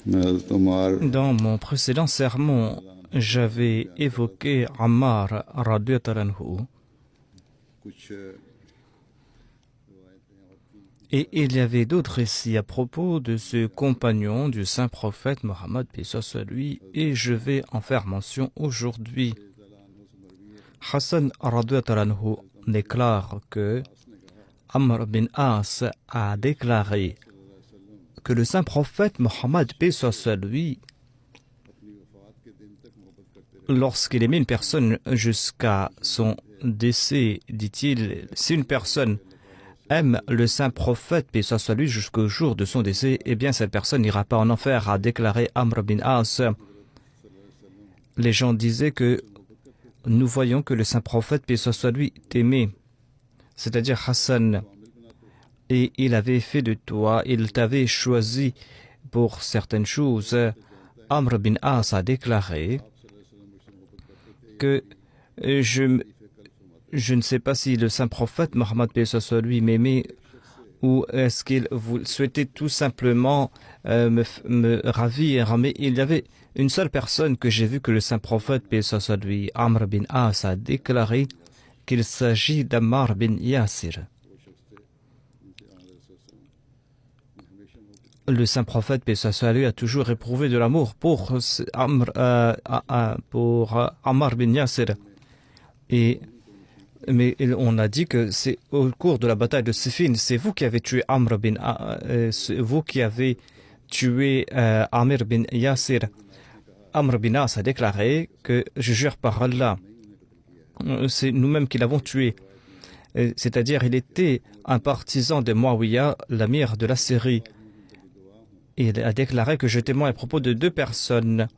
Dans mon précédent sermon, j'avais évoqué Ammar radhiyallahu anhu, et il y avait d'autres récits à propos de ce compagnon du saint prophète Mohammed, paix soit lui, et je vais en faire mention aujourd'hui. Hassan radhiyallahu anhu déclare que Amr bin As a déclaré que le saint prophète Mohammed, paix soit lui, lorsqu'il aimait une personne jusqu'à son décès, dit-il, si une personne aime le saint prophète, paix soit lui, jusqu'au jour de son décès, eh bien cette personne n'ira pas en enfer, a déclaré Amr bin As. Les gens disaient que nous voyons que le saint prophète, paix soit lui, t'aimait, c'est-à-dire Hassan, et il avait fait de toi, il t'avait choisi pour certaines choses. Amr bin As a déclaré que je ne sais pas si le saint prophète Mohammed, paix soit lui, m'aimait, ou est-ce qu'il souhaitait tout simplement me ravir. Mais il y avait une seule personne que j'ai vue que le saint prophète, paix soit lui, Amr bin As, a déclaré qu'il s'agit d'Ammar bin Yasir. Le saint prophète, paix soit lui, a toujours éprouvé de l'amour pour Ammar bin Yasir. Mais on a dit que c'est au cours de la bataille de Siffin, c'est vous qui avez tué Amr bin vous qui avez tué Amr bin Yasir. Amr bin As a déclaré que je jure par Allah, c'est nous-mêmes qui l'avons tué. C'est-à-dire, il était un partisan de Muawiyah, l'amir de la Syrie. Il a déclaré que je témoigne à propos de deux personnes,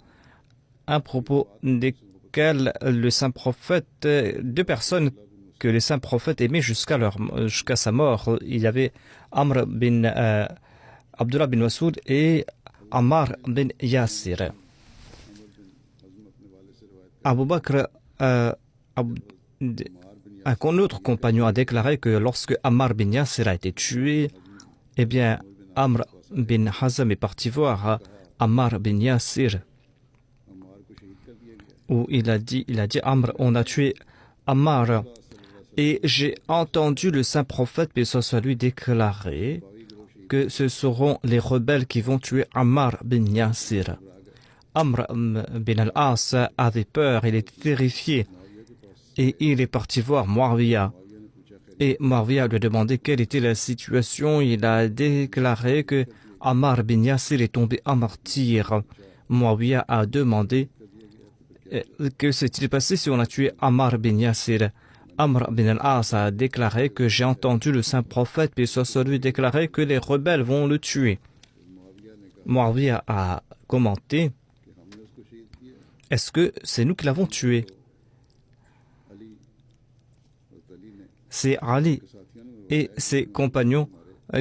à propos desquelles le saint prophète, deux personnes que les saints prophètes aimaient jusqu'à sa mort. Il y avait Amr bin Abdullah bin Masoud et Ammar bin Yasir. Abu Bakr, un autre compagnon, a déclaré que lorsque Ammar bin Yasir a été tué, eh bien, Amr bin Hazm est parti voir Ammar bin Yasir, où il a dit Amr, on a tué Ammar. Et j'ai entendu le saint prophète, paix soit lui, déclarer que ce seront les rebelles qui vont tuer Ammar bin Yasir. Amr bin al-As avait peur, il était terrifié, et il est parti voir Muawiyah. Et Muawiyah lui a demandé quelle était la situation. Il a déclaré que Ammar bin Yasir est tombé en martyr. Muawiyah a demandé que s'est-il passé si on a tué Ammar bin Yasir. Amr bin al-As a déclaré que j'ai entendu le saint prophète, puis soit lui, déclarer que les rebelles vont le tuer. Muawiyah a commenté, est-ce que c'est nous qui l'avons tué? C'est Ali et ses compagnons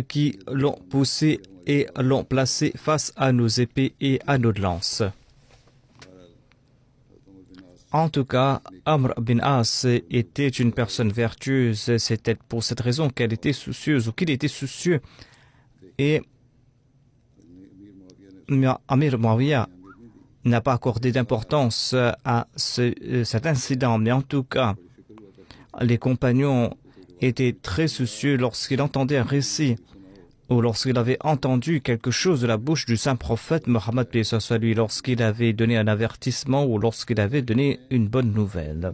qui l'ont poussé et l'ont placé face à nos épées et à nos lances. En tout cas, Amr bin As était une personne vertueuse. C'était pour cette raison qu'elle était soucieuse ou qu'il était soucieux. Et Amir Muawiyah n'a pas accordé d'importance à cet incident. Mais en tout cas, les compagnons étaient très soucieux lorsqu'ils entendaient un récit ou lorsqu'il avait entendu quelque chose de la bouche du saint prophète Mohammed, paix soit lui, lorsqu'il avait donné un avertissement ou lorsqu'il avait donné une bonne nouvelle.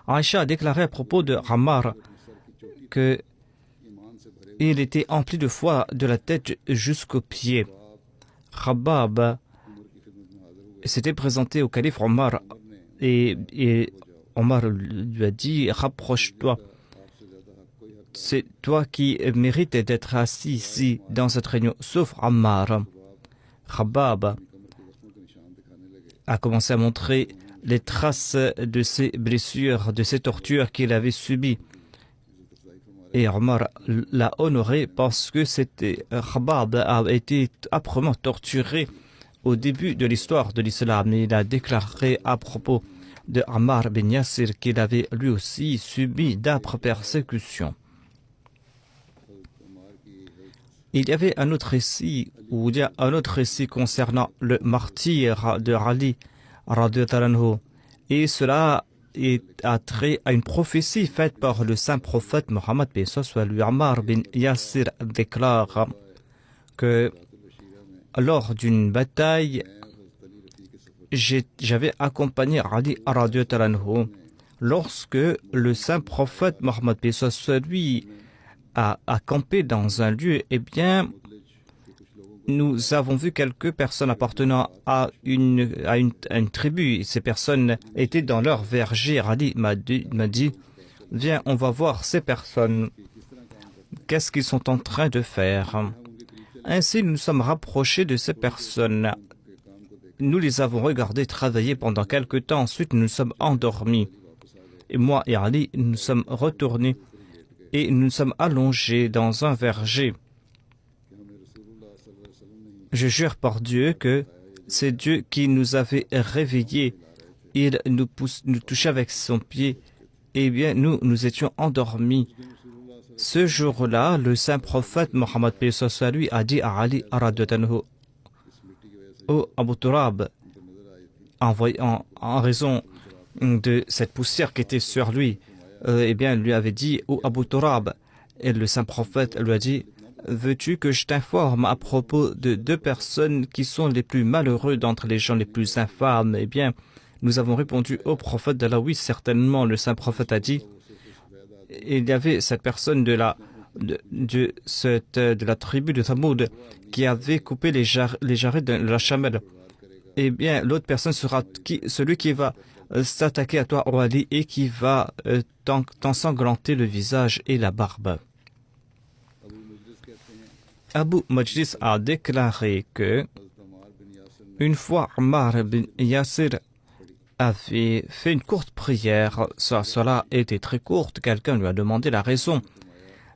Aïcha a déclaré à propos de Ammar que il était empli de foi de la tête jusqu'aux pieds. Khabbab s'était présenté au calife Omar et Omar lui a dit, rapproche-toi. C'est toi qui mérites d'être assis ici dans cette réunion, sauf Ammar. Khabbab a commencé à montrer les traces de ses blessures, de ses tortures qu'il avait subies. Et Omar l'a honoré parce que Khabbab a été âprement torturé au début de l'histoire de l'islam. Il a déclaré à propos de Ammar bin Yasir qu'il avait lui aussi subi d'âpres persécutions. Il y avait un autre récit, ou il y a un autre récit concernant le martyr de Ali, radiyallahu anhu. Et cela a trait à une prophétie faite par le saint prophète Mohammed, paix soit lui. Ammar bin Yasir déclare que lors d'une bataille, j'avais accompagné Ali radiyallahu anhu. Lorsque le saint prophète Mohammed, paix soit lui, a campé dans un lieu, eh bien, nous avons vu quelques personnes appartenant à une tribu. Ces personnes étaient dans leur verger. Ali m'a dit, viens, on va voir ces personnes. Qu'est-ce qu'ils sont en train de faire? Ainsi, nous nous sommes rapprochés de ces personnes. Nous les avons regardées travailler pendant quelque temps. Ensuite, nous nous sommes endormis. Et moi et Ali, nous sommes retournés et nous nous sommes allongés dans un verger. Je jure par Dieu que c'est Dieu qui nous avait réveillés. Il nous touchait avec son pied. Eh bien, nous étions endormis. Ce jour-là, le saint prophète Mohammed lui a dit à Ali radhiyallahu anhu, Abu Turab, en raison de cette poussière qui était sur lui, eh bien, il lui avait dit, Abu Turab, et le saint prophète lui a dit, veux-tu que je t'informe à propos de deux personnes qui sont les plus malheureux d'entre les gens les plus infâmes? Eh bien, nous avons répondu au prophète d'Allah, oui, certainement. Le saint prophète a dit, il y avait cette personne de la tribu de Thamoud qui avait coupé les jarrets de la chamelle. Eh bien, l'autre personne sera celui qui va s'attaquer à toi, ô Ali, et qui va t'ensanglanter le visage et la barbe. Abu Majlis a déclaré que une fois Ammar bin Yasir avait fait une courte prière, cela était très courte, quelqu'un lui a demandé la raison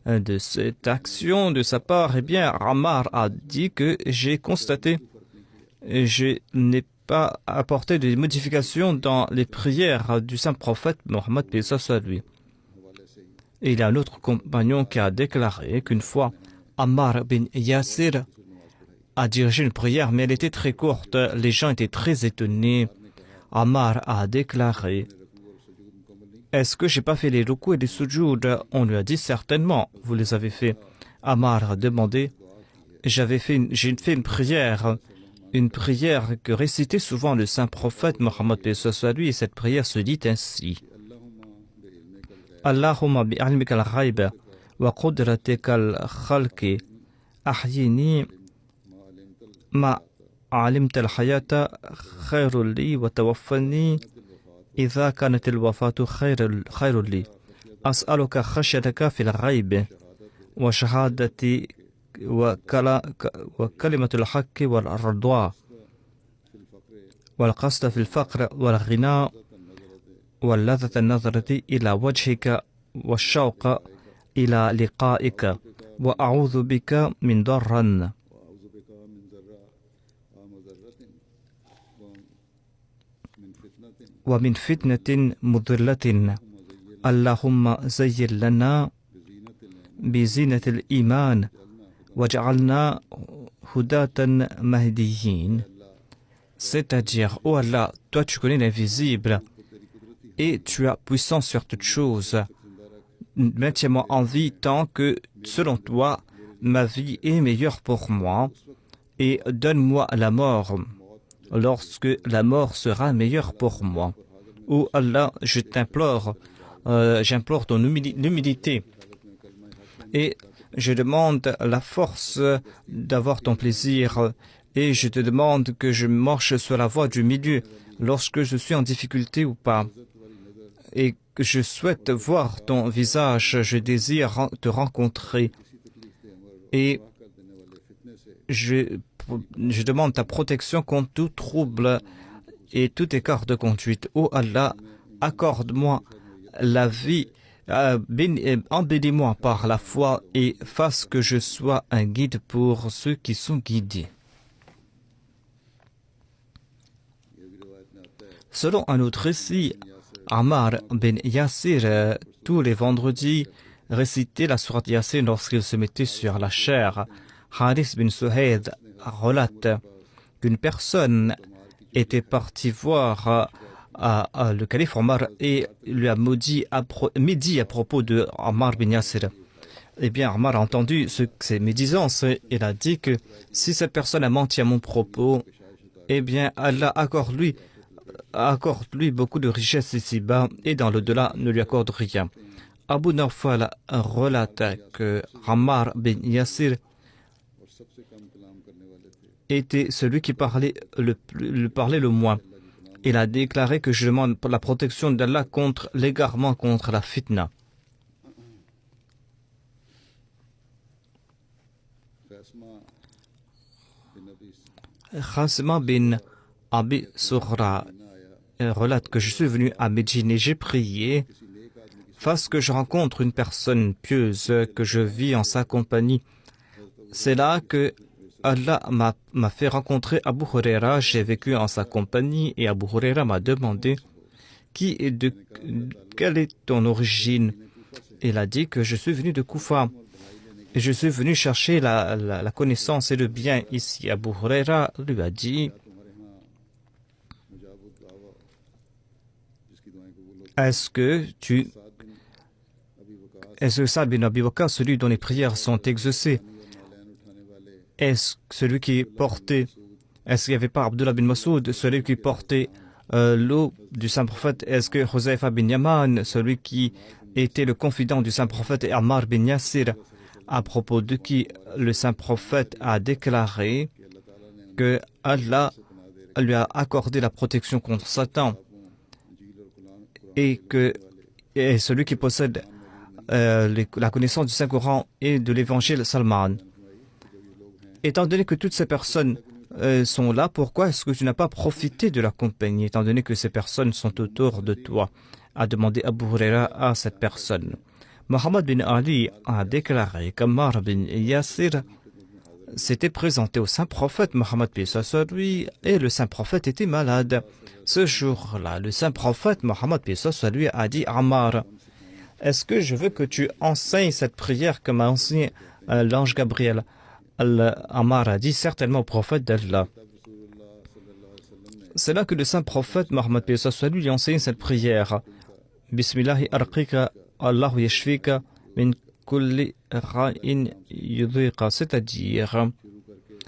de cette action de sa part. Eh bien, Ammar a dit que j'ai constaté, je n'ai pas apporté de modifications dans les prières du saint prophète Mohammed, paix soit lui. Et il y a un autre compagnon qui a déclaré qu'une fois Ammar bin Yasir a dirigé une prière, mais elle était très courte. Les gens étaient très étonnés. Ammar a déclaré, est-ce que j'ai pas fait les rukus et les sujoud? On lui a dit, certainement, vous les avez fait. Ammar a demandé, j'ai fait une prière que récitait souvent le saint prophète Mohammed paix soit lui, et cette prière se dit ainsi. Allahumma bi'ilmika al-ghayb wa qudratika al-khalqi ahyini ma علمت الحياة خير لي وتوفني إذا كانت الوفاة خير لي أسألك خشيتك في الغيب وشهادتي وكلمة الحق والرضا والقصد في الفقر والغنى واللذة النظرة إلى وجهك والشوق إلى لقائك وأعوذ بك من ضر ومن فتنة مضلة اللهم زين لنا بزينة الإيمان واجعلنا هداة مهديين. C'est-à-dire, oh Allah, toi tu connais l'invisible et tu as puissance sur toutes choses. Maintiens-moi en vie tant que, selon toi, ma vie est meilleure pour moi, et donne-moi la mort lorsque la mort sera meilleure pour moi. Oh Allah, je t'implore, j'implore ton humilité et je demande la force d'avoir ton plaisir et je te demande que je marche sur la voie du milieu lorsque je suis en difficulté ou pas. Et que je souhaite voir ton visage, je désire te rencontrer et je demande ta protection contre tout trouble et tout écart de conduite. Oh Allah, accorde-moi la vie, embellis-moi par la foi et fasse que je sois un guide pour ceux qui sont guidés. Selon un autre récit, Ammar bin Yasir, tous les vendredis, récitait la sourate Yasin lorsqu'il se mettait sur la chair. Haris bin Suhayd relate qu'une personne était partie voir le calife Omar et lui a médit à propos de Ammar bin Yasir. Eh bien, Ammar a entendu ces médisances et il a dit que si cette personne a menti à mon propos, eh bien, Allah accorde-lui beaucoup de richesses ici-bas et dans l'au-delà ne lui accorde rien. Abu Nawfal relate que Ammar bin Yasir était celui qui parlait le moins. Il a déclaré que je demande la protection d'Allah contre l'égarement, contre la fitna. Khasma bin Abi Sohra relate que je suis venu à Médine et j'ai prié face que je rencontre une personne pieuse, que je vis en sa compagnie. C'est là que Allah m'a fait rencontrer Abu Huraira. J'ai vécu en sa compagnie et Abu Huraira m'a demandé quelle est ton origine. Il a dit que je suis venu de Koufa et je suis venu chercher la connaissance et le bien ici. Abu Huraira lui a dit: est-ce que Sa'd bin Abi Waqqas, celui dont les prières sont exaucées, est-ce qu'il n'y avait pas Abdullah bin Masoud, celui qui portait l'eau du saint prophète? Est-ce que Huzaifa bin Yaman, celui qui était le confident du saint prophète, et Ammar bin Yasir, à propos de qui le saint prophète a déclaré que Allah lui a accordé la protection contre Satan et celui qui possède la connaissance du Saint-Coran et de l'évangile Salman. Étant donné que toutes ces personnes sont là, pourquoi est-ce que tu n'as pas profité de la compagnie, étant donné que ces personnes sont autour de toi? A demandé Abu Huraira à cette personne. Muhammad bin Ali a déclaré qu'Ammar bin Yasir s'était présenté au Saint-Prophète Mohammed sur lui et le Saint-Prophète était malade. Ce jour-là, le Saint-Prophète Mohammed sur lui a dit: Ammar, est-ce que je veux que tu enseignes cette prière que m'a enseigné l'ange Gabriel? Ammar a dit: certainement au prophète d'Allah. C'est là que le Saint-Prophète Mohammed lui a enseigné cette prière: Bismillahi arqika Allahu yashfika min kulli ra'in yudhiqa, c'est-à-dire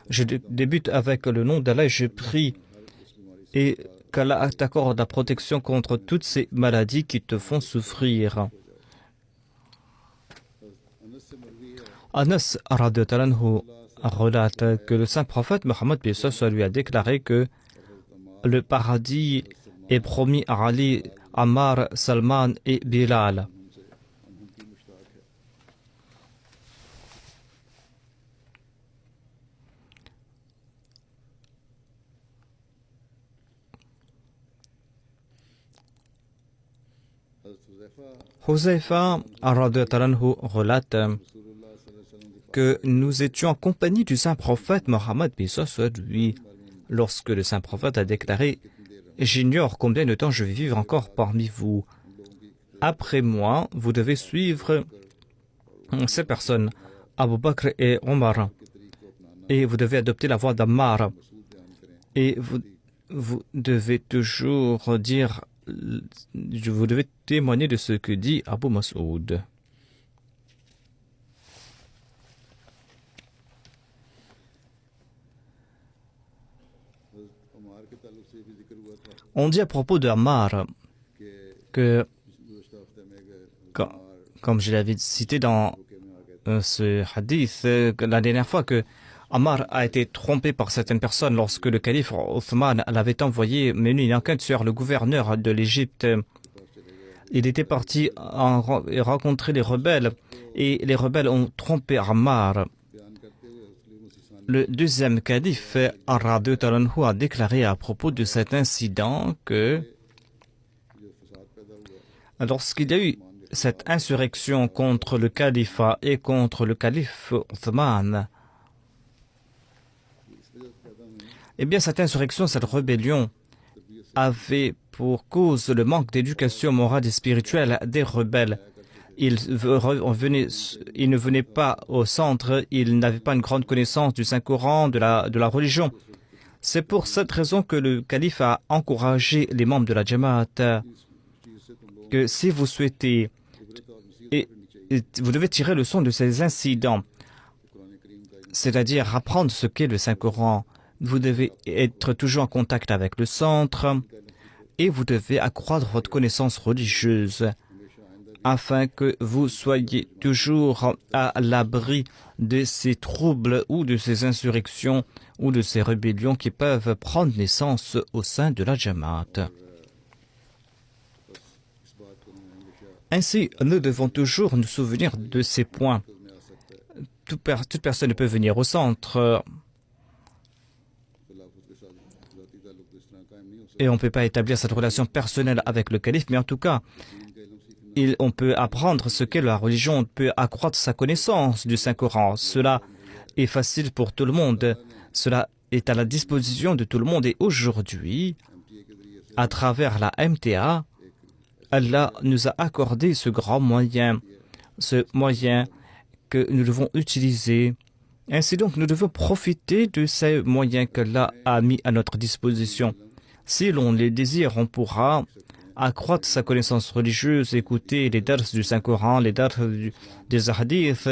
je débute avec le nom d'Allah et je prie et qu'Allah t'accorde la protection contre toutes ces maladies qui te font souffrir. Anas radhiyallahu anhu relate que le saint prophète Mohammed lui a déclaré que le paradis est promis à Ali, Ammar, Salman et Bilal. Huzaifa radhiyallahu anhu relate que nous étions en compagnie du saint prophète Mohammed lui lorsque le saint prophète a déclaré: j'ignore combien de temps je vais vivre encore parmi vous. Après moi, vous devez suivre ces personnes, Abu Bakr et Omar, et vous devez adopter la voie d'Ammar. Et vous devez toujours dire, vous devez témoigner de ce que dit Abu Mas'ud. On dit à propos de Ammar que, comme je l'avais cité dans ce hadith, la dernière fois que Ammar a été trompé par certaines personnes lorsque le calife Othman l'avait envoyé mener une enquête sur le gouverneur de l'Égypte. Il était parti rencontrer les rebelles et les rebelles ont trompé Ammar. Le deuxième calife, radhiyallahu anhu, a déclaré à propos de cet incident que lorsqu'il y a eu cette insurrection contre le califat et contre le calife Othman, eh bien cette insurrection, cette rébellion avait pour cause le manque d'éducation morale et spirituelle des rebelles. il ne venait pas au centre, il n'avait pas une grande connaissance du Saint-Coran, de la religion. C'est pour cette raison que le calife a encouragé les membres de la Jamaat que si vous souhaitez, et vous devez tirer le son de ces incidents, c'est-à-dire apprendre ce qu'est le Saint-Coran. Vous devez être toujours en contact avec le centre et vous devez accroître votre connaissance religieuse afin que vous soyez toujours à l'abri de ces troubles ou de ces insurrections ou de ces rébellions qui peuvent prendre naissance au sein de la Jamaat. Ainsi, nous devons toujours nous souvenir de ces points. Toute personne ne peut venir au centre et on ne peut pas établir cette relation personnelle avec le calife, mais en tout cas, on peut apprendre ce qu'est la religion, on peut accroître sa connaissance du Saint-Coran. Cela est facile pour tout le monde, cela est à la disposition de tout le monde et aujourd'hui, à travers la MTA, Allah nous a accordé ce grand moyen, ce moyen que nous devons utiliser. Ainsi donc, nous devons profiter de ces moyens qu'Allah a mis à notre disposition. Si l'on les désire, on pourra accroître sa connaissance religieuse, écouter les dars du Saint-Coran, les dars des hadiths,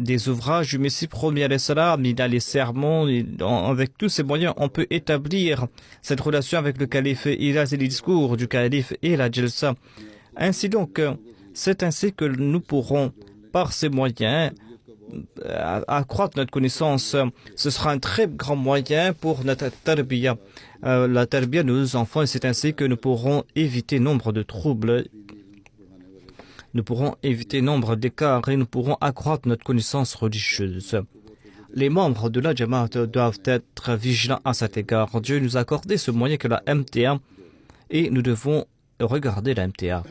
des ouvrages du Messie premier alayhi salam, les sermons. Avec tous ces moyens, on peut établir cette relation avec le calife. Il a les discours du calife et la jalsa. Ainsi donc, c'est ainsi que nous pourrons, par ces moyens, accroître notre connaissance. Ce sera un très grand moyen pour notre tarbiya, la tarbiya de nos enfants, et c'est ainsi que nous pourrons éviter nombre de troubles, nous pourrons éviter nombre d'écarts et nous pourrons accroître notre connaissance religieuse. Les membres de la Jamaat doivent être vigilants à cet égard. Dieu nous a accordé ce moyen que la MTA et nous devons regarder la MTA.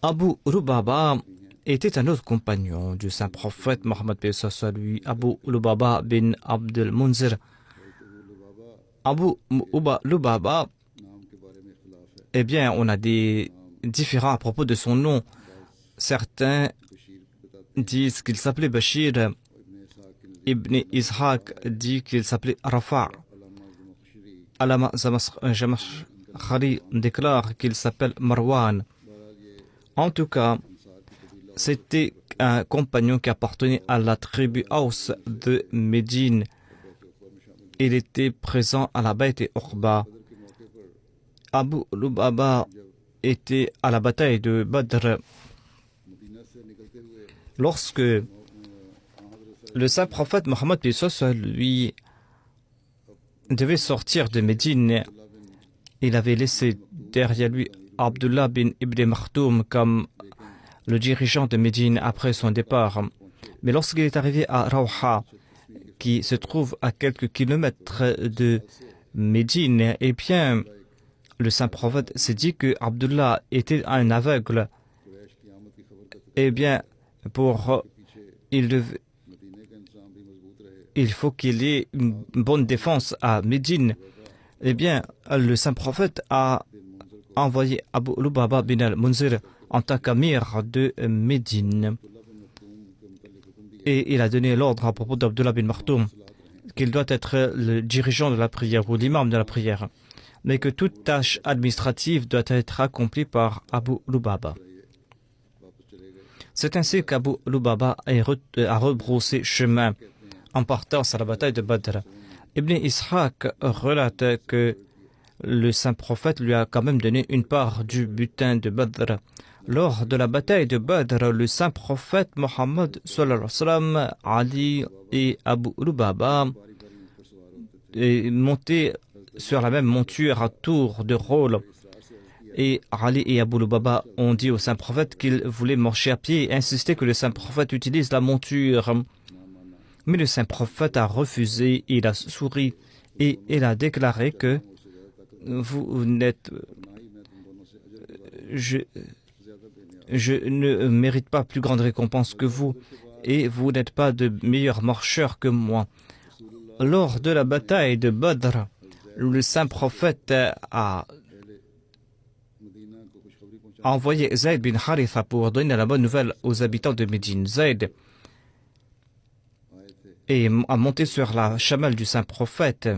Abu Lubaba était un autre compagnon du saint prophète Mohammed lui, Abu Lubaba bin Abdul Munzir. Abu Lubaba, eh bien, on a des différends à propos de son nom. Certains disent qu'il s'appelait Bashir. Ibn Ishaq dit qu'il s'appelait Rafa'. Alama Zamakhshari déclare qu'il s'appelle Marwan. En tout cas, c'était un compagnon qui appartenait à la tribu Aus de Médine. Il était présent à la Bayt et Uqba. Abu Lubaba était à la bataille de Badr. Lorsque le saint prophète Mohammed lui devait sortir de Médine, il avait laissé derrière lui Abdullah bin Ibn Maktoum comme le dirigeant de Médine après son départ. Mais lorsqu'il est arrivé à Rawha, qui se trouve à quelques kilomètres de Médine, eh bien, le saint prophète s'est dit que Abdullah était un aveugle. Eh bien, il faut qu'il ait une bonne défense à Médine. Eh bien, le saint prophète a envoyé Abu Lubaba bin al-Munzir en tant qu'amir de Médine. Et il a donné l'ordre à propos d'Abdullah bin Maktoum qu'il doit être le dirigeant de la prière ou l'imam de la prière, mais que toute tâche administrative doit être accomplie par Abu Lubaba. C'est ainsi qu'Abu Lubaba a rebroussé chemin en partant à la bataille de Badr. Ibn Ishaq relate que le saint prophète lui a quand même donné une part du butin de Badr. Lors de la bataille de Badr, le saint prophète Mohammed sallallahu alayhi wa sallam, Ali et Abu Lubaba est monté sur la même monture à tour de rôle. Et Ali et Abu Lubaba ont dit au saint prophète qu'ils voulaient marcher à pied et insister que le saint prophète utilise la monture. Mais le saint prophète a refusé, il a souri et il a déclaré que vous n'êtes... Je ne mérite pas plus grande récompense que vous et vous n'êtes pas de meilleurs marcheurs que moi. Lors de la bataille de Badr, le saint prophète a a envoyé Zayd bin Haritha pour donner la bonne nouvelle aux habitants de Médine. Zayd a monté sur la chamelle du saint prophète.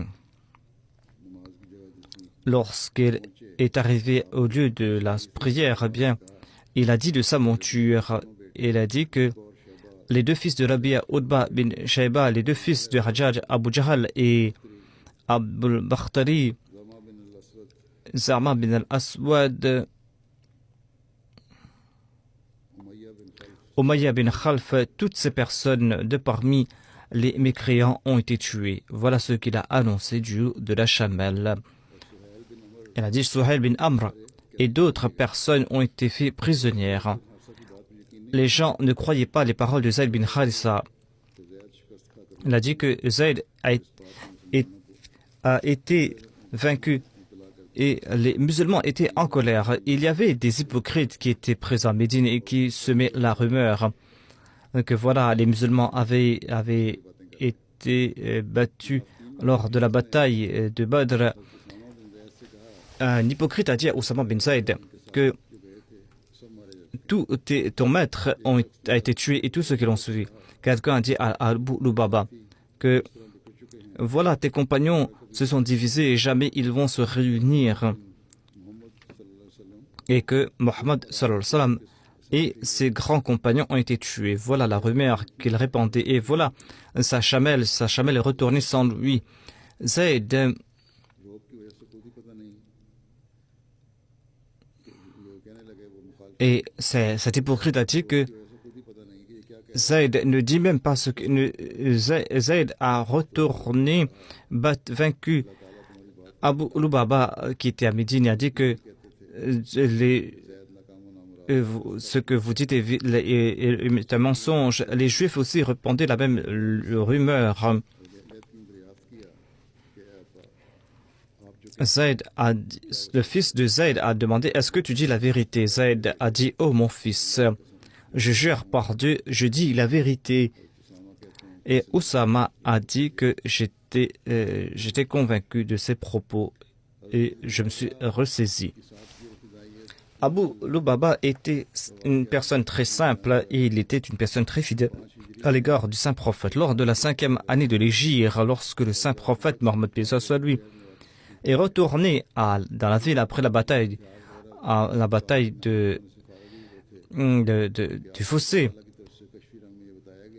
Lorsqu'il est arrivé au lieu de la prière, eh bien, il a dit de sa monture, il a dit que les deux fils de Rabia, Utba bin Shayba, les deux fils de Hajjaj, Abu Jahl et Abul Bakhtari, Zama bin al-Aswad, Umayya bin Khalf, toutes ces personnes de parmi les mécréants ont été tués. Voilà ce qu'il a annoncé du haut de la chamelle. Il a dit Suhail bin Amr et d'autres personnes ont été faites prisonnières. Les gens ne croyaient pas les paroles de Zayd bin Haritha. Il a dit que Zayd a été vaincu et les musulmans étaient en colère. Il y avait des hypocrites qui étaient présents à Médine et qui semaient la rumeur que voilà, les musulmans avaient été battus lors de la bataille de Badr. Un hypocrite a dit à Oussama bin Zayd que ton maître a été tué et tous ceux qui l'ont suivi. Quelqu'un a dit à Abu Lubaba que voilà, tes compagnons se sont divisés et jamais ils vont se réunir. Et que Mohammed sallallahu alayhi wa sallam et ses grands compagnons ont été tués. Voilà la rumeur qu'il répandait. Et voilà, sa chamelle est retournée sans lui. Zayd et cet hypocrite a dit que Zayd ne dit même pas ce que Zayd a retourné vaincu Abu Lubaba qui était à Médine. A dit que ce que vous dites est un mensonge. Les Juifs aussi répandaient la même rumeur. Le fils de Zayd a demandé est-ce que tu dis la vérité? Zayd a dit oh mon fils, je jure par Dieu, je dis la vérité. Et Oussama a dit que j'étais convaincu de ses propos et je me suis ressaisi. Abu Lubaba était une personne très simple et il était une personne très fidèle à l'égard du saint prophète. Lors de la 5e année de l'Hégire, lorsque le saint prophète Mohammed soit lui est retourné dans la ville après la bataille du fossé,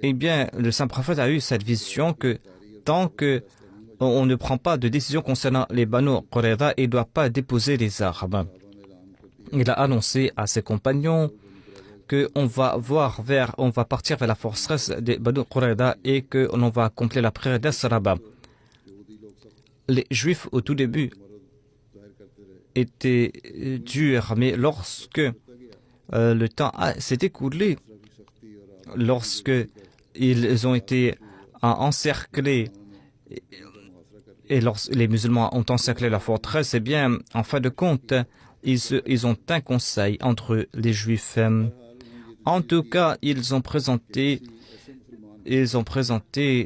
eh bien, le saint prophète a eu cette vision que tant que on ne prend pas de décision concernant les Banu Qurayza, il ne doit pas déposer les armes. Il a annoncé à ses compagnons qu'on va partir vers la forteresse des Banu Qurayza et qu'on va accomplir la prière d'Asraba. Les Juifs, au tout début, étaient durs, mais lorsque le temps s'est écoulé, lorsque ils ont été encerclés et les musulmans ont encerclé la forteresse, eh bien, en fin de compte, ils ont un conseil entre les Juifs. En tout cas, ils ont présenté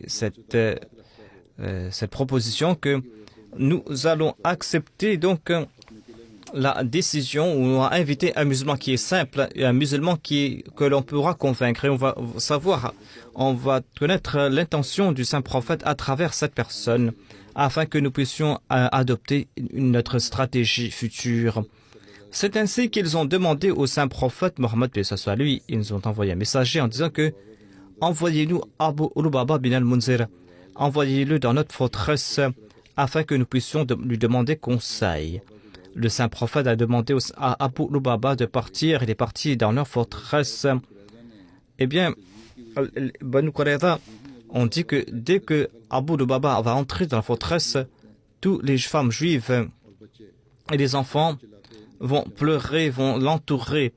cette proposition que nous allons accepter donc la décision où on va inviter un musulman qui est simple et un musulman que l'on pourra convaincre. Et on va connaître l'intention du saint prophète à travers cette personne afin que nous puissions adopter notre stratégie future. C'est ainsi qu'ils ont demandé au saint prophète Mohammed soit lui, ils ont envoyé un messager en disant que envoyez-nous Abu Lubaba bin al-Munzir, envoyez-le dans notre forteresse afin que nous puissions lui demander conseil. Le saint prophète a demandé à Abu Lubaba de partir. Il est parti dans leur forteresse. Eh bien, Banu Qurayza ont dit que dès que Abu Lubaba va entrer dans la forteresse, toutes les femmes juives et les enfants vont pleurer, vont l'entourer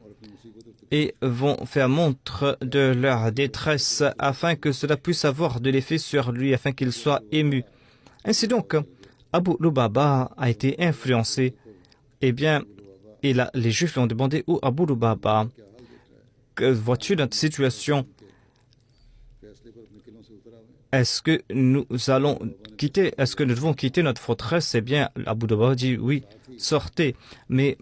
et vont faire montre de leur détresse afin que cela puisse avoir de l'effet sur lui, afin qu'il soit ému. Ainsi donc, Abu Lubaba a été influencé. Eh bien, les Juifs lui ont demandé où Abu Lubaba, que vois-tu dans ta situation? est-ce que nous allons quitter, est-ce que nous devons quitter notre forteresse? Eh bien, Abu Lubaba dit oui, sortez. Mais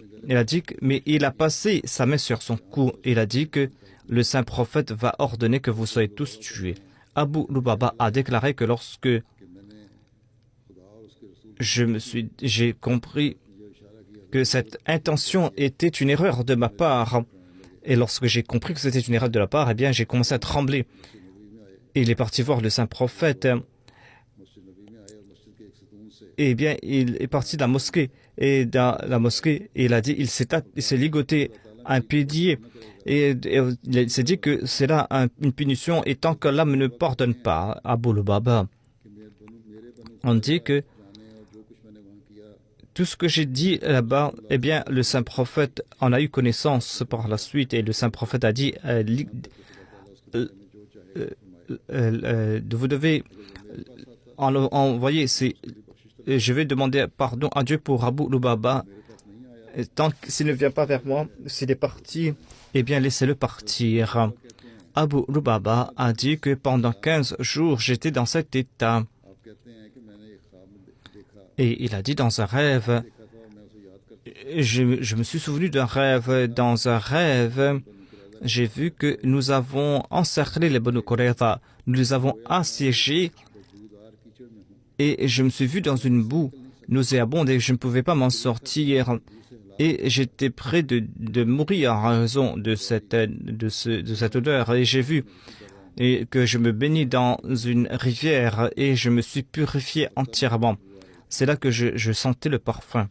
mais il a passé sa main sur son cou. Il a dit que le saint prophète va ordonner que vous soyez tous tués. Abu Lubaba a déclaré que lorsque j'ai compris que cette intention était une erreur de ma part, et lorsque j'ai compris que c'était une erreur de la part, eh bien, j'ai commencé à trembler. Il est parti voir le saint prophète. Eh bien, il est parti de la mosquée. Et dans la mosquée, il a dit, il s'est ligoté un pilier. Et il s'est dit que c'est là une punition. Et tant que l'âme ne pardonne pas, Abu Lubaba, on dit que tout ce que j'ai dit là-bas, eh bien, le saint prophète en a eu connaissance par la suite. Et le saint prophète a dit, vous devez envoyer je vais demander pardon à Dieu pour Abu Lubaba. Tant s'il ne vient pas vers moi, s'il est parti, eh bien laissez-le partir. Abu Lubaba a dit que pendant 15 jours, j'étais dans cet état. Et il a dit dans un rêve, je me suis souvenu d'un rêve. Dans un rêve, j'ai vu que nous avons encerclé les Banu Qurayza, nous les avons assiégés. Et je me suis vu dans une boue nauséabonde et je ne pouvais pas m'en sortir. Et j'étais près de mourir en raison de cette odeur. Et j'ai vu que je me baignais dans une rivière et je me suis purifié entièrement. C'est là que je sentais le parfum.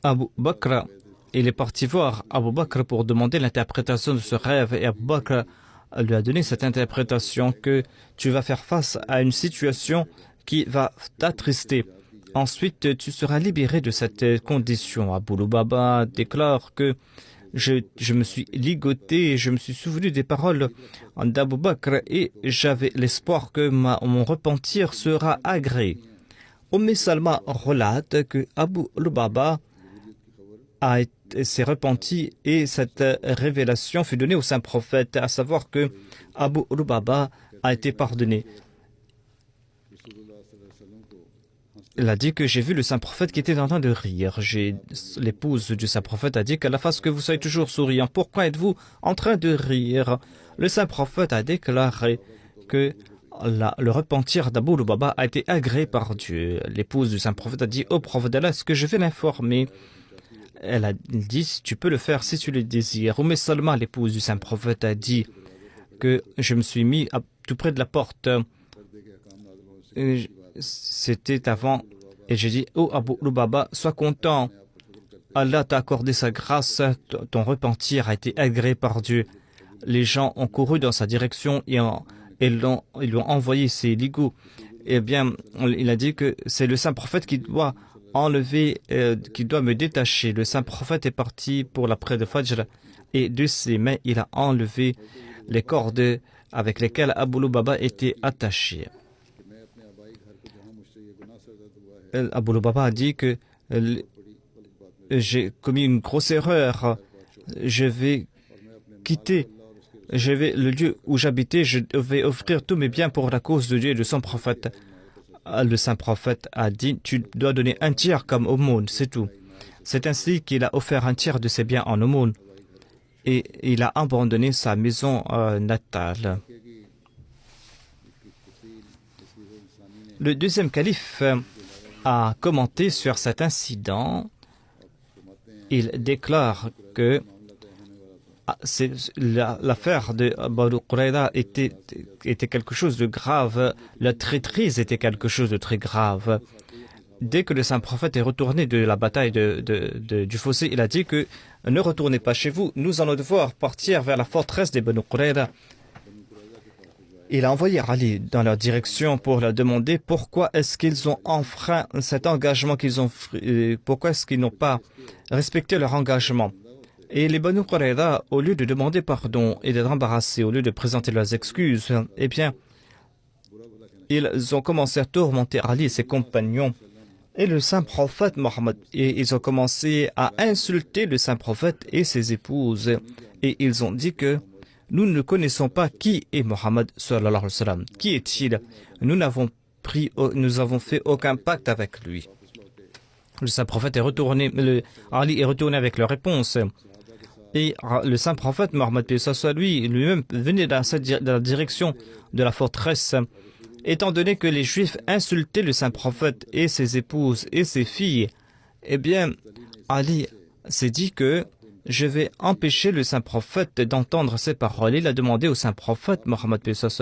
Abu Bakr, il est parti voir Abu Bakr pour demander l'interprétation de ce rêve. Et Abu Bakr lui a donné cette interprétation que tu vas faire face à une situation qui va t'attrister. Ensuite, tu seras libéré de cette condition. Abu Lubaba déclare que je me suis ligoté et je me suis souvenu des paroles d'Abu Bakr et j'avais l'espoir que mon repentir sera agréé. Salma relate que Abu Lubaba s'est repenti et cette révélation fut donnée au saint prophète, à savoir que Abu Lubaba a été pardonné. Il a dit que j'ai vu le saint prophète qui était en train de rire. L'épouse du saint prophète a dit qu'elle fasse que vous soyez toujours souriant. Pourquoi êtes-vous en train de rire? Le saint prophète a déclaré que le repentir d'Abu Lubaba a été agréé par Dieu. L'épouse du saint prophète a dit au prophète d'Allah, est-ce que je vais l'informer? Elle a dit, tu peux le faire si tu le désires. Salma, l'épouse du saint prophète, a dit que je me suis mis tout près de la porte. C'était avant. Et j'ai dit, oh Abu Lubaba, sois content. Allah t'a accordé sa grâce. Ton repentir a été agréé par Dieu. Les gens ont couru dans sa direction et ils lui ont envoyé ses ligots. Eh bien, il a dit que c'est le saint prophète qui doit enlever, qui doit me détacher. Le saint prophète est parti pour la prière de Fajr et de ses mains, il a enlevé les cordes avec lesquelles Abu Lubaba était attaché. Abu Lubaba a dit que j'ai commis une grosse erreur. Je vais quitter le lieu où j'habitais. Je vais offrir tous mes biens pour la cause de Dieu et de son prophète. Le saint prophète a dit, tu dois donner un tiers comme aumône, c'est tout. C'est ainsi qu'il a offert un tiers de ses biens en aumône. Et il a abandonné sa maison natale. Le deuxième calife a commenté sur cet incident. Il déclare que l'affaire de Banu Qurayza était quelque chose de grave. La traîtrise était quelque chose de très grave. Dès que le saint prophète est retourné de la bataille du fossé, il a dit que ne retournez pas chez vous, nous allons devoir partir vers la forteresse des Banu Qurayza. Il a envoyé Ali dans leur direction pour leur demander pourquoi est-ce qu'ils ont enfreint cet engagement pourquoi est-ce qu'ils n'ont pas respecté leur engagement. Et les Banu Qurayza, au lieu de demander pardon et d'être embarrassés, au lieu de présenter leurs excuses, eh bien, ils ont commencé à tourmenter Ali et ses compagnons et le saint prophète Mohammed. Et ils ont commencé à insulter le saint prophète et ses épouses. Et ils ont dit que nous ne connaissons pas qui est Mohammed sallallahu alayhi wa sallam. Qui est-il? Nous avons fait aucun pacte avec lui. Le saint prophète est retourné, Ali est retourné avec leur réponse. Et le saint prophète Mohammed lui-même venait dans la direction de la forteresse. Étant donné que les Juifs insultaient le saint prophète et ses épouses et ses filles, eh bien, Ali s'est dit que je vais empêcher le saint prophète d'entendre ces paroles. Il a demandé au saint prophète Mohammed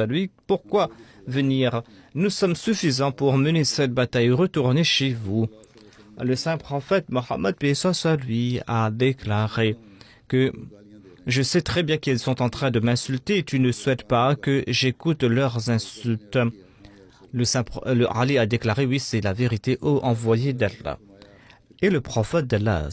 lui, pourquoi venir? Nous sommes suffisants pour mener cette bataille. Retournez chez vous. Le saint prophète Mohammed lui a déclaré que je sais très bien qu'ils sont en train de m'insulter et tu ne souhaites pas que j'écoute leurs insultes. Ali a déclaré oui, c'est la vérité, ô envoyé d'Allah. Et le prophète d'Allah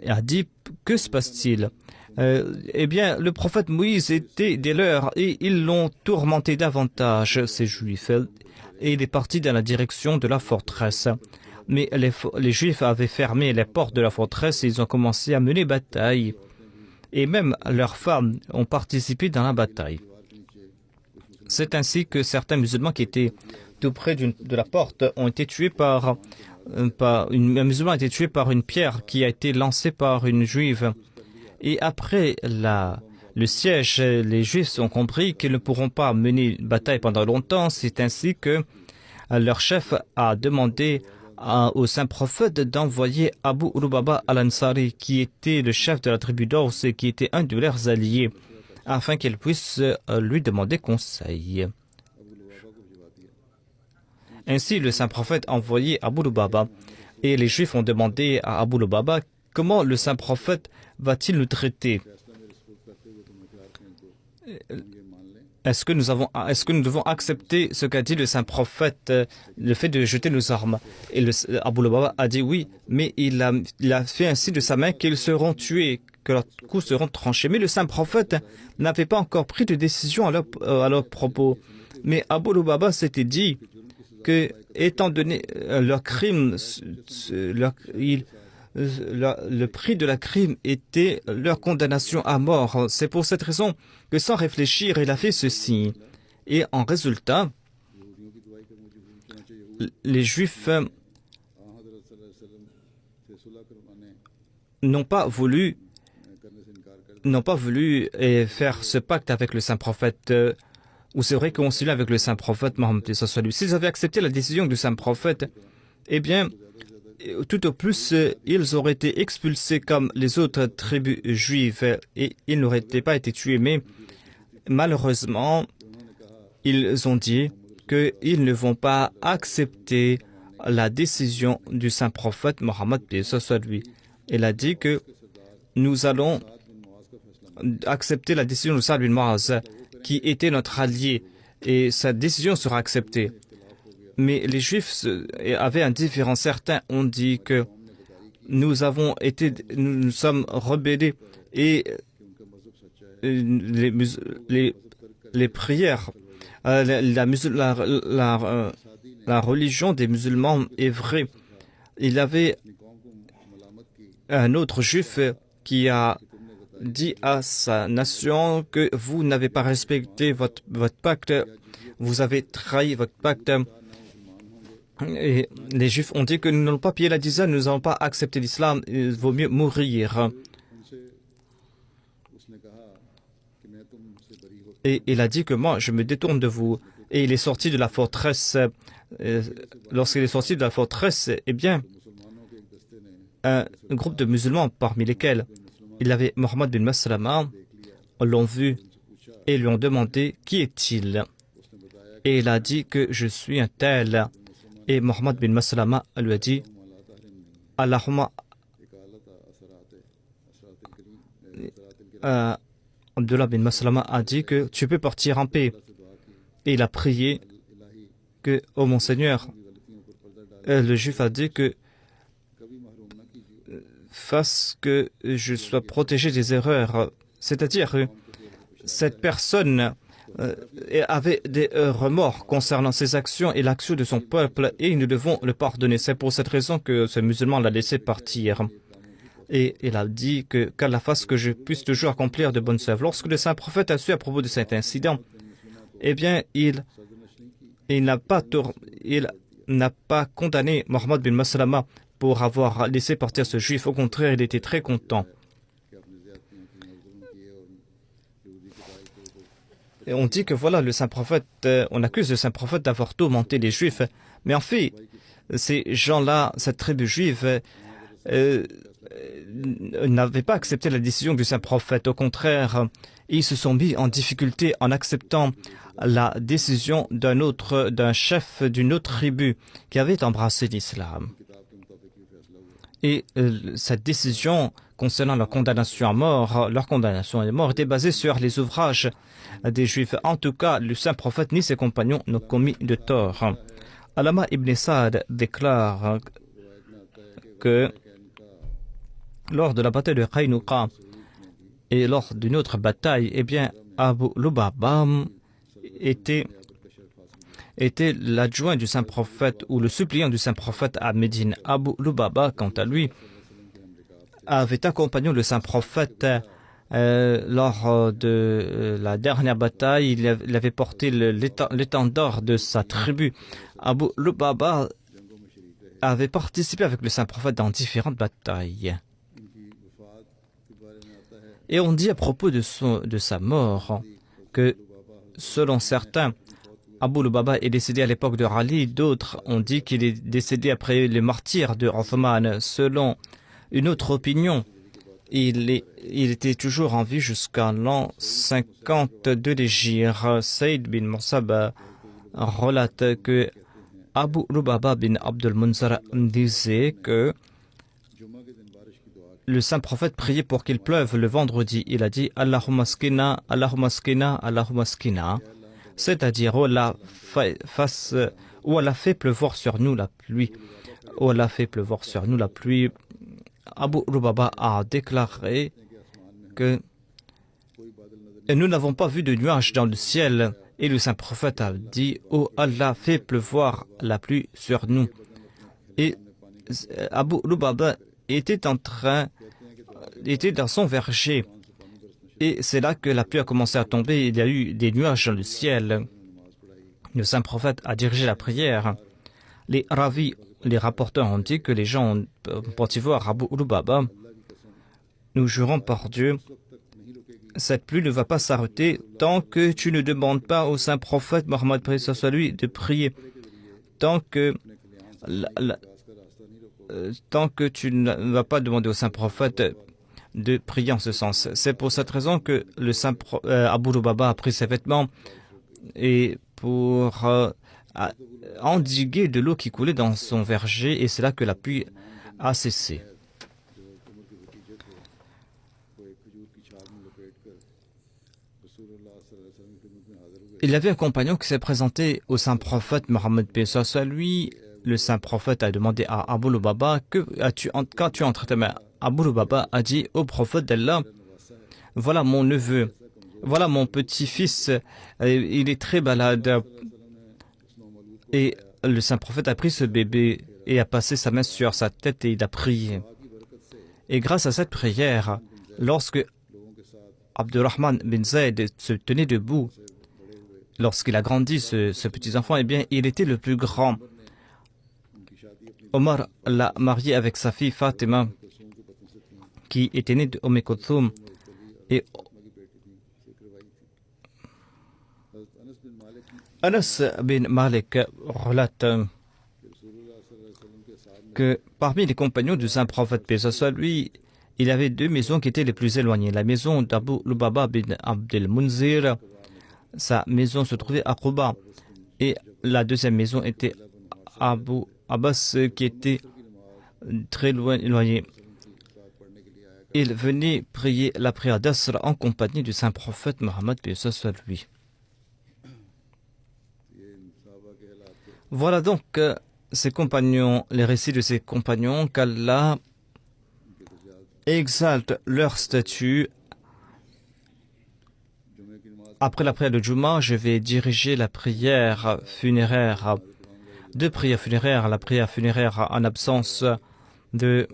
a dit que se passe-t-il? Eh bien, le prophète Moïse était des leurs et ils l'ont tourmenté davantage, ces Juifs, et il est parti dans la direction de la forteresse. Mais les Juifs avaient fermé les portes de la forteresse et ils ont commencé à mener bataille. Et même leurs femmes ont participé dans la bataille. C'est ainsi que certains musulmans qui étaient tout près de la porte ont été tués un musulman a été tué par une pierre qui a été lancée par une juive. Et après le siège, les Juifs ont compris qu'ils ne pourront pas mener une bataille pendant longtemps. C'est ainsi que leur chef a demandé au saint prophète d'envoyer Abu Lubaba al-Ansari, qui était le chef de la tribu d'Aws et qui était un de leurs alliés, afin qu'il puisse lui demander conseil. Ainsi, le saint prophète a envoyé Abu Lubaba et les Juifs ont demandé à Abu Lubaba comment le saint prophète va-t-il nous traiter. Est-ce que nous devons accepter ce qu'a dit le saint prophète, le fait de jeter nos armes? Et Abu Lubaba a dit oui, mais il a fait ainsi de sa main qu'ils seront tués, que leurs coups seront tranchés. Mais le saint prophète n'avait pas encore pris de décision à leur propos. Mais Abu Lubaba s'était dit que, étant donné leur crime, le prix de la crime était leur condamnation à mort. C'est pour cette raison que sans réfléchir, il a fait ceci. Et en résultat, les Juifs n'ont pas voulu faire ce pacte avec le saint prophète ou se réconcilier avec le saint prophète Mohammed. S'ils avaient accepté la décision du saint prophète, eh bien, tout au plus, ils auraient été expulsés comme les autres tribus juives et ils n'auraient pas été tués. Mais malheureusement, ils ont dit qu'ils ne vont pas accepter la décision du saint prophète Mohammed. Il a dit que nous allons accepter la décision de Sa'd bin Mu'adh, qui était notre allié, et sa décision sera acceptée. Mais les Juifs avaient un différent. Certains ont dit que nous sommes rebellés et les prières, la religion des musulmans est vraie. Il y avait un autre Juif qui a dit à sa nation que vous n'avez pas respecté votre pacte, vous avez trahi votre pacte. Et les Juifs ont dit que nous n'allons pas payer la dizaine, nous n'allons pas accepter l'islam, il vaut mieux mourir. Et il a dit que moi, je me détourne de vous. Et il est sorti de la forteresse. Lorsqu'il est sorti de la forteresse, eh bien, un groupe de musulmans, parmi lesquels il y avait Mohammed bin Maslama, l'ont vu et lui ont demandé qui est-il. Et il a dit que je suis un tel. Et Mohammed bin Maslama lui a dit Allahumma. Abdullah bin Maslama a dit que tu peux partir en paix. Et il a prié que, oh mon Seigneur, le juif a dit que fasse que je sois protégé des erreurs. C'est-à-dire que cette personne avait des remords concernant ses actions et l'action de son peuple et nous devons le pardonner. C'est pour cette raison que ce musulman l'a laissé partir. Et il a dit qu'Allah fasse que je puisse toujours accomplir de bonnes œuvres. Lorsque le saint prophète a su à propos de cet incident, eh bien, il n'a pas condamné Mohammed bin Maslama pour avoir laissé partir ce juif. Au contraire, il était très content. Et on dit que voilà, le saint prophète, on accuse le saint prophète d'avoir tourmenté les juifs. Mais en fait, ces gens-là, cette tribu juive, n'avaient pas accepté la décision du saint prophète. Au contraire, ils se sont mis en difficulté en acceptant la décision d'un chef d'une autre tribu qui avait embrassé l'islam. Et cette décision concernant leur condamnation à mort était basée sur les ouvrages des Juifs. En tout cas, le saint prophète ni ses compagnons n'ont commis de tort. Allama ibn Sa'd déclare que lors de la bataille de Qaynuqa et lors d'une autre bataille, eh bien, Abu Lubaba était l'adjoint du saint prophète ou le suppliant du saint prophète à Médine. Abu Lubaba, quant à lui, avait accompagné le saint prophète lors de la dernière bataille. Il avait porté l'étendard de sa tribu. Abu Lubaba avait participé avec le saint prophète dans différentes batailles. Et on dit à propos de sa mort que, selon certains, Abu Lubaba est décédé à l'époque de Ali. D'autres ont dit qu'il est décédé après les martyrs de Othman. Selon une autre opinion, il était toujours en vie jusqu'à l'an 50 de l'Hégire. Saïd bin Musaab relate que Abu Lubaba bin Abdul Munzir disait que le saint prophète priait pour qu'il pleuve le vendredi. Il a dit Allahumma skina, Allahumma skina, Allahumma skina, c'est-à-dire oh Allah fait pleuvoir sur nous la pluie. Oh Allah fait pleuvoir sur nous la pluie. Abu Lubaba a déclaré que nous n'avons pas vu de nuages dans le ciel. Et le saint prophète a dit oh Allah fait pleuvoir la pluie sur nous. Et Abu Lubaba était dans son verger. Et c'est là que la pluie a commencé à tomber. Il y a eu des nuages dans le ciel. Le saint prophète a dirigé la prière. Les ravis, les rapporteurs ont dit que les gens ont porté voir Abu Lubaba. Nous jurons par Dieu, cette pluie ne va pas s'arrêter tant que tu ne demandes pas au saint prophète Mohammed soit lui de prier. Tant que tu ne vas pas demander au saint prophète de prier en ce sens. C'est pour cette raison que le saint Abu Lubaba a pris ses vêtements et pour endiguer de l'eau qui coulait dans son verger, et c'est là que la pluie a cessé. Il y avait un compagnon qui s'est présenté au saint prophète Mohammed soit lui. Le saint prophète a demandé à Abu Lubaba quand tu entres ta main. Abu Lubaba a dit au prophète d'Allah, voilà mon neveu, voilà mon petit-fils, il est très malade. Et le saint prophète a pris ce bébé et a passé sa main sur sa tête et il a prié. Et grâce à cette prière, lorsque Abdurrahman bin Zayd se tenait debout, lorsqu'il a grandi, ce petit enfant, eh bien, il était le plus grand. Omar l'a marié avec sa fille Fatima, qui était née de Kulthum. Et Anas bin Malik relate que parmi les compagnons du saint prophète, paix soit lui, il y avait deux maisons qui étaient les plus éloignées. La maison d'Abu Lubaba bin Abdul Munzir, sa maison se trouvait à Quba. Et la deuxième maison était Abu Abbas, qui était très loin éloigné. Il venait prier la prière d'Asr en compagnie du saint prophète Mohammed, paix soit lui. Voilà donc ces compagnons, les récits de ces compagnons, qu'Allah exalte leur statut. Après la prière de Juma, je vais diriger la prière funéraire, deux prières funéraires, la prière funéraire en absence de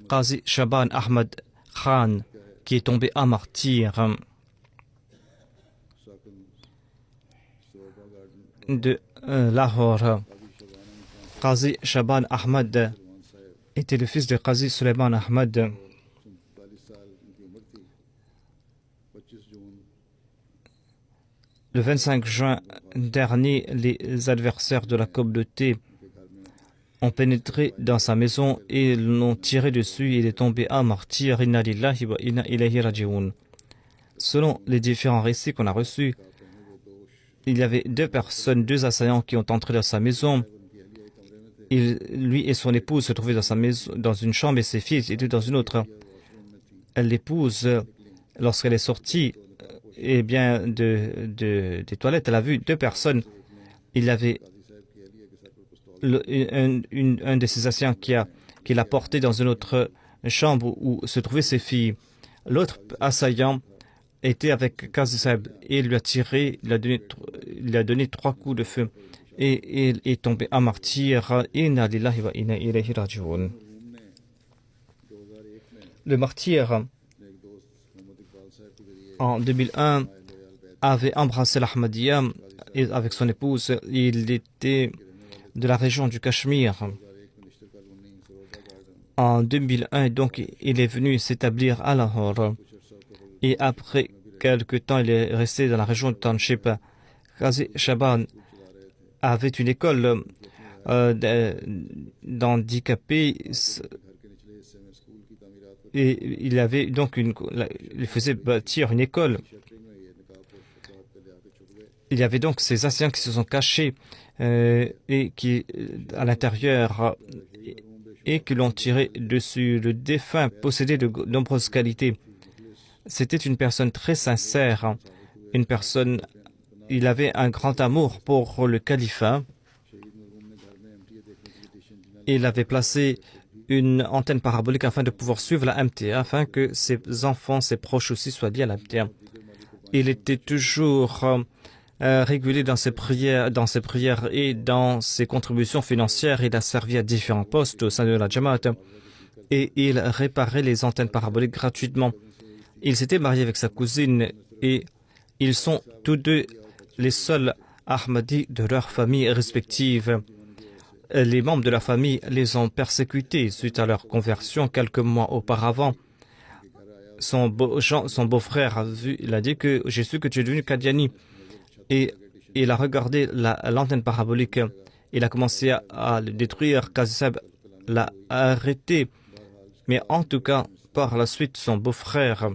Qazi Shaban Ahmad Khan, qui est tombé à martyr de Lahore. Qazi Shaban Ahmad était le fils de Qazi Suleiman Ahmad. Le 25 juin dernier, les adversaires de la communauté ont pénétré dans sa maison et l'ont tiré dessus. Il est tombé à martyr. Inna lillahi wa inna ilayhi raji'un. Selon les différents récits qu'on a reçus, il y avait deux personnes, deux assaillants qui ont entré dans sa maison. Lui et son épouse se trouvaient dans sa maison, dans une chambre, et ses filles étaient dans une autre. L'épouse, lorsqu'elle est sortie, des toilettes, elle a vu deux personnes. Il y avait un de ses assaillants qui l'a porté dans une autre chambre où se trouvaient ses filles. L'autre assaillant était avec Qazi Saheb et lui a tiré, il a donné 3 coups de feu et il est tombé à martyr. Inna lillahi wa inna ilayhi raji'un. Le martyr, en 2001, avait embrassé l'Ahmadiyya avec son épouse. Il était de la région du Cachemire. En 2001, donc, il est venu s'établir à Lahore. Et après quelque temps, il est resté dans la région de Township. Qazi Shaban avait une école d'handicapés et il avait donc il faisait bâtir une école. Il y avait donc ces assaillants qui se sont cachés et qui à l'intérieur et qui l'ont tiré dessus. Le défunt possédait de nombreuses qualités. C'était une personne très sincère, une personne. Il avait un grand amour pour le califat. Il avait placé une antenne parabolique afin de pouvoir suivre la MTA, afin que ses enfants, ses proches aussi soient liés à la MTA. Il était toujours régulier dans ses prières et dans ses contributions financières. Il a servi à différents postes au sein de la Jamaat et il réparait les antennes paraboliques gratuitement. Il s'était marié avec sa cousine et ils sont tous deux les seuls Ahmadis de leur famille respective. Les membres de la famille les ont persécutés suite à leur conversion quelques mois auparavant. Son beau-frère il a dit que j'ai su que tu es devenu Qadiani. Et il a regardé l'antenne parabolique. Il a commencé à le détruire. Qazi Saheb l'a arrêté. Mais en tout cas, par la suite, son beau-frère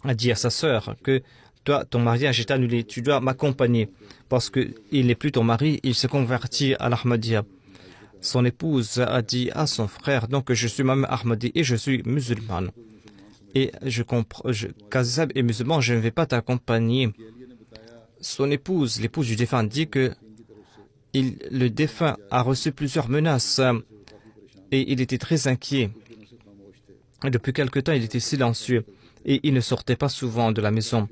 a dit à sa sœur que toi, ton mariage est annulé, tu dois m'accompagner parce qu'il n'est plus ton mari, il se convertit à l'Ahmadiyya. Son épouse a dit à son frère, donc je suis même Ahmadi et je suis musulmane. Et je comprends, Qazi Saheb est musulman, je ne vais pas t'accompagner. Son épouse, l'épouse du défunt, dit que le défunt a reçu plusieurs menaces et il était très inquiet. Et depuis quelque temps, il était silencieux et il ne sortait pas souvent de la maison.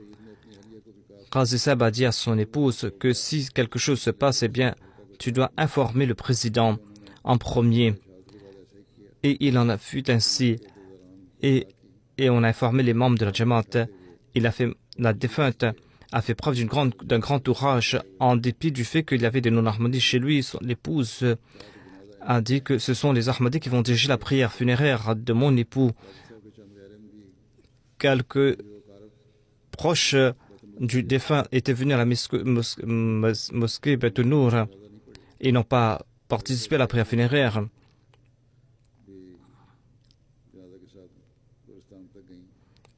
Qazi Saheb a dit à son épouse que si quelque chose se passe, eh bien, tu dois informer le président en premier. Et il en a fut ainsi. Et on a informé les membres de la Jamaat. La défunte a fait preuve d'un grand courage en dépit du fait qu'il y avait des non-Ahmadis chez lui. L'épouse a dit que ce sont les Ahmadis qui vont diriger la prière funéraire de mon époux. Quelques proches du défunt étaient venus à la mosquée Beit Nour et n'ont pas participé à la prière funéraire.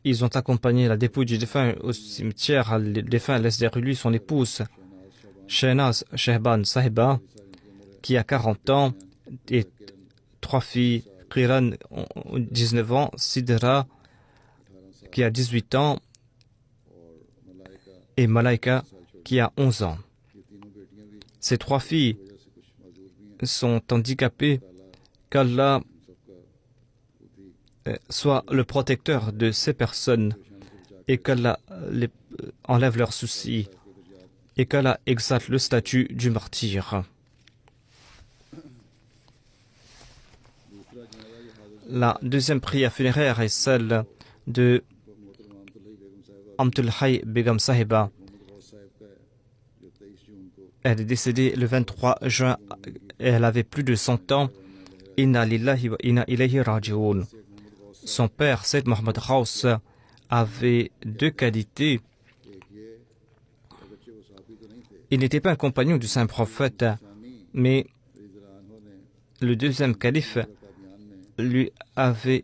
Ils ont accompagné la dépouille du défunt au cimetière. Le défunt laisse derrière lui son épouse, Shahnaz Shehban Sahiba, qui a 40 ans, et 3 filles, Qiran, 19 ans, Sidra, qui a 18 ans, et Malaika, qui a 11 ans. Ces 3 filles sont handicapées, qu'Allah soit le protecteur de ces personnes et qu'Allah enlève leurs soucis et qu'Allah exalte le statut du martyr. La deuxième prière funéraire est celle de Amtul Hay Begum Sahiba. Elle est décédée le 23 juin et elle avait plus de 100 ans. Inna lillahi wa inna ilayhi raji'un. Son père, Sayyid Mohammed Ghaus, avait deux qualités. Il n'était pas un compagnon du saint prophète, mais le deuxième calife lui avait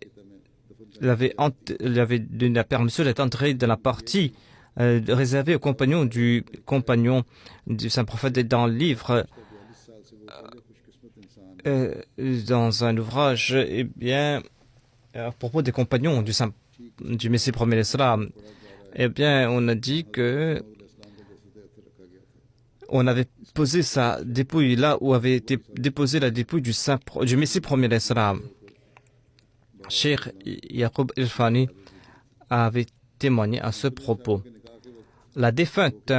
donné la permission d'être entré dans la partie réservée aux compagnons du saint prophète. Dans le livre, dans un ouvrage, eh bien, à propos des compagnons du Messie premier l'Islam, eh bien, on a dit que on avait posé sa dépouille là où avait été déposée la dépouille du Messie premier l'Islam. Cheikh Yaqub Irfani avait témoigné à ce propos. La défunte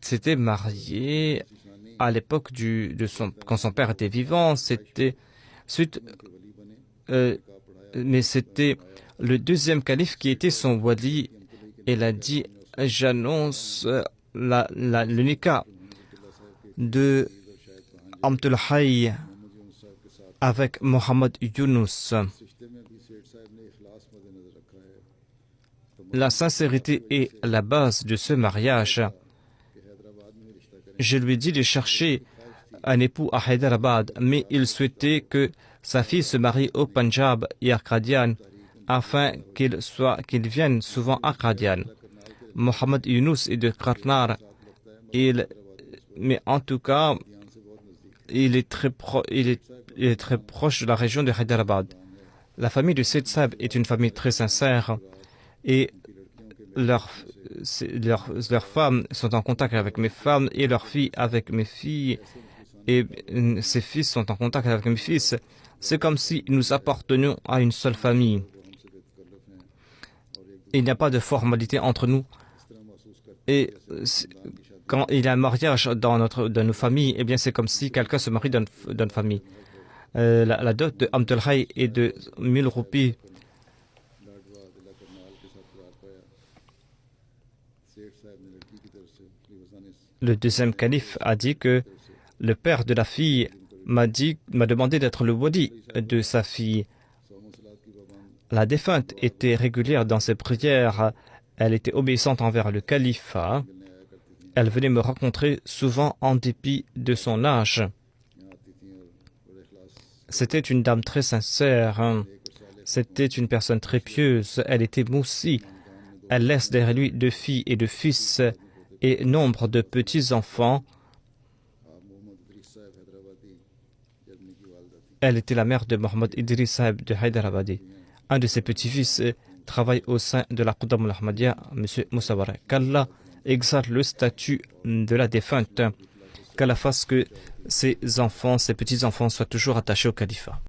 s'était mariée à l'époque quand son père était vivant. Mais c'était le deuxième calife qui était son wali. Elle a dit: j'annonce le nikah de Amtul Hay avec Mohammed Yunus. La sincérité est la base de ce mariage. Je lui ai dit de chercher un époux à Hyderabad, mais il souhaitait que sa fille se marie au Punjab et à Qadian, afin qu'il vienne souvent à Qadian. Mohammed Yunus est de Karnar, mais en tout cas, il est très proche de la région de Hyderabad. La famille de Sayyid Sahib est une famille très sincère et leurs femmes sont en contact avec mes femmes et leurs filles avec mes filles et ses fils sont en contact avec mes fils. C'est comme si nous appartenions à une seule famille. Il n'y a pas de formalité entre nous. Et quand il y a un mariage dans nos familles, eh bien c'est comme si quelqu'un se marie dans une famille. La dot de Amtul Hay est de 1000 roupies. Le deuxième calife a dit que le père de la fille m'a demandé d'être le wali de sa fille. La défunte était régulière dans ses prières. Elle était obéissante envers le califat. Elle venait me rencontrer souvent en dépit de son âge. C'était une dame très sincère. C'était une personne très pieuse. Elle était moussie. Elle laisse derrière lui 2 filles et 2 fils et nombre de petits-enfants. Elle était la mère de Mohammed Idris Sahib de Hyderabadi. Un de ses petits-fils travaille au sein de la Qudam al-Ahmadiyya, M. Moussawara. Qu'Allah exalte le statut de la défunte. Qu'Allah fasse que ses petits-enfants soient toujours attachés au califat.